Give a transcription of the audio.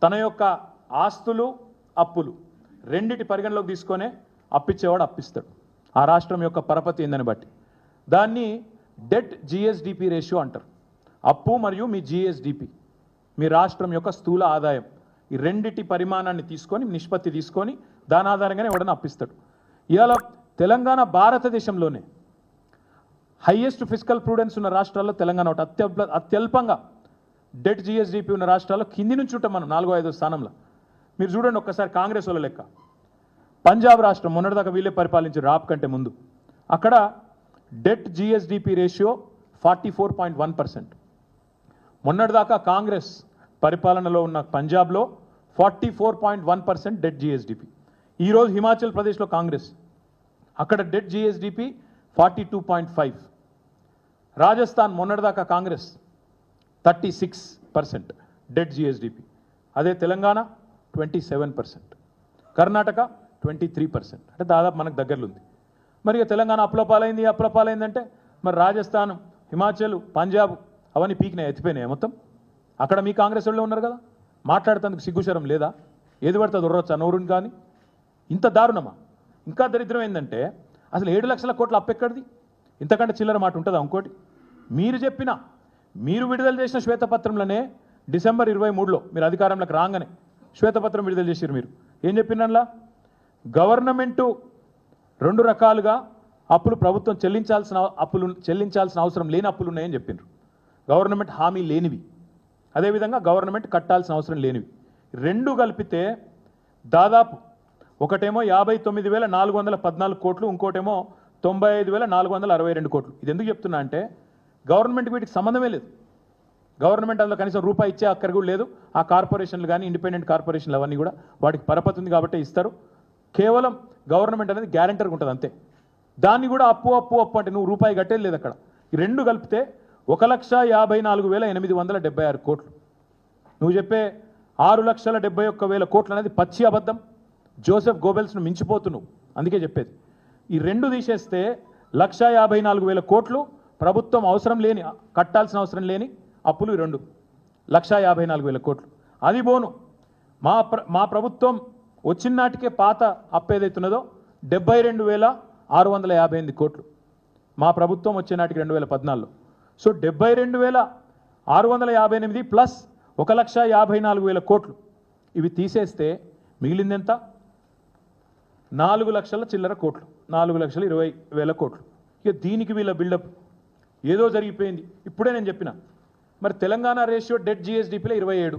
తన యొక్క ఆస్తులు అప్పులు రెండిటి పరిగణలోకి తీసుకొనే అప్పిచ్చేవాడు అప్పిస్తాడు. ఆ రాష్ట్రం యొక్క పరపతి ఏందని బట్టి దాన్ని డెట్ జిఎస్డిపి రేషియో అంటారు. అప్పు మరియు మీ జిఎస్డిపి, మీ రాష్ట్రం యొక్క స్థూల ఆదాయం, ఈ రెండిటి పరిమాణాన్ని తీసుకొని నిష్పత్తి తీసుకొని దాని ఆధారంగానే ఎవడన్నా అప్పిస్తాడు. ఇవాళ తెలంగాణ భారతదేశంలోనే హైయెస్ట్ ఫిజికల్ ప్రూడెన్స్ ఉన్న రాష్ట్రాల్లో తెలంగాణ ఒకటి. అత్యల్పంగా డెట్ జిఎస్డిపి ఉన్న రాష్ట్రాల్లో కింది నుంచి ఉంటాం మనం 4వ-5వ స్థానంలో. మీరు చూడండి ఒక్కసారి కాంగ్రెస్ వాళ్ళ లెక్క. పంజాబ్ రాష్ట్రం మొన్నటిదాకా వీళ్ళే పరిపాలించారు రాప్ కంటే ముందు. అక్కడ డెట్ జిఎస్డిపి రేషియో 44.1%. మొన్నటిదాకా కాంగ్రెస్ పరిపాలనలో ఉన్న పంజాబ్లో 44.1% డెట్ జిఎస్డిపి. ఈరోజు హిమాచల్ ప్రదేశ్లో కాంగ్రెస్, అక్కడ డెట్ జిఎస్డిపి 42.5. రాజస్థాన్ మొన్నటిదాకా కాంగ్రెస్ 36% డెట్ జిఎస్డిపి. అదే తెలంగాణ 27%, కర్ణాటక 23%. అంటే దాదాపు మనకు దగ్గరలో ఉంది. మరి ఇక తెలంగాణ అప్పులపాలైందంటే మరి రాజస్థాన్, హిమాచల్, పంజాబ్ అవన్నీ పీకినాయి, ఎత్తిపోయినాయి మొత్తం. అక్కడ మీ కాంగ్రెస్ వాళ్ళు ఉన్నారు కదా, మాట్లాడుతందుకు సిగ్గుశరం లేదా? ఏది పడుతుంది ఉర్రొచ్చా నోరుని? కానీ ఇంత దారుణమా? ఇంకా దరిద్రం ఏంటంటే అసలు 7 లక్షల కోట్ల అప్పు ఎక్కడిది? ఇంతకంటే చిల్లర మాట ఉంటుందా? ఇంకోటి మీరు విడుదల చేసిన శ్వేతపత్రంలోనే డిసెంబర్ 23లో మీరు అధికారంలోకి రాగానే శ్వేతపత్రం విడుదల చేశారు. మీరు ఏం చెప్పినలా? గవర్నమెంటు 2 రకాలుగా అప్పులు ప్రభుత్వం చెల్లించాల్సిన అవసరం లేని అప్పులు ఉన్నాయని చెప్పిండ్రు. గవర్నమెంట్ హామీ లేనివి, అదేవిధంగా గవర్నమెంట్ కట్టాల్సిన అవసరం లేనివి. 2 కలిపితే దాదాపు ఒకటేమో 59,414 కోట్లు, ఇంకోటేమో 95,462 కోట్లు. ఇది ఎందుకు చెప్తున్నా అంటే గవర్నమెంట్ వీటికి సంబంధమే లేదు. గవర్నమెంట్ అందులో కనీసం రూపాయి ఇచ్చే అక్కర కూడా లేదు. ఆ కార్పొరేషన్లు కానీ ఇండిపెండెంట్ కార్పొరేషన్లు అవన్నీ కూడా వాటికి పరపతి ఉంది కాబట్టి ఇస్తారు. కేవలం గవర్నమెంట్ అనేది గ్యారెంటర్గా ఉంటుంది అంతే. దాన్ని కూడా అప్పు అంటే నువ్వు రూపాయి కట్టేది లేదు అక్కడ. ఈ 2 కలిపితే 1,54,876 కోట్లు. నువ్వు చెప్పే 6,71,000 కోట్లు అనేది పచ్చి అబద్ధం. జోసెఫ్ గోబెల్స్ను మించిపోతున్నావు, అందుకే చెప్పేది. ఈ 2 తీసేస్తే 1,54,000 కోట్లు ప్రభుత్వం అవసరం లేని, కట్టాల్సిన అవసరం లేని అప్పులు. 2 1,54,000 కోట్లు. అది పోను మా ప్రభుత్వం వచ్చిన నాటికే పాత అప్పు ఏదైతున్నదో 72,658 కోట్లు మా ప్రభుత్వం వచ్చే నాటికి 2014లో. సో 72,658 ప్లస్ 1,54,000 కోట్లు ఇవి తీసేస్తే మిగిలిందెంత? 4 లక్షల చిల్లర కోట్లు, 4,20,000 కోట్లు. ఇక దీనికి వీళ్ళ బిల్డప్ ఏదో జరిగిపోయింది. ఇప్పుడే నేను చెప్పిన మరి తెలంగాణ రేషియో డెట్ జిఎస్డిపిలో 27,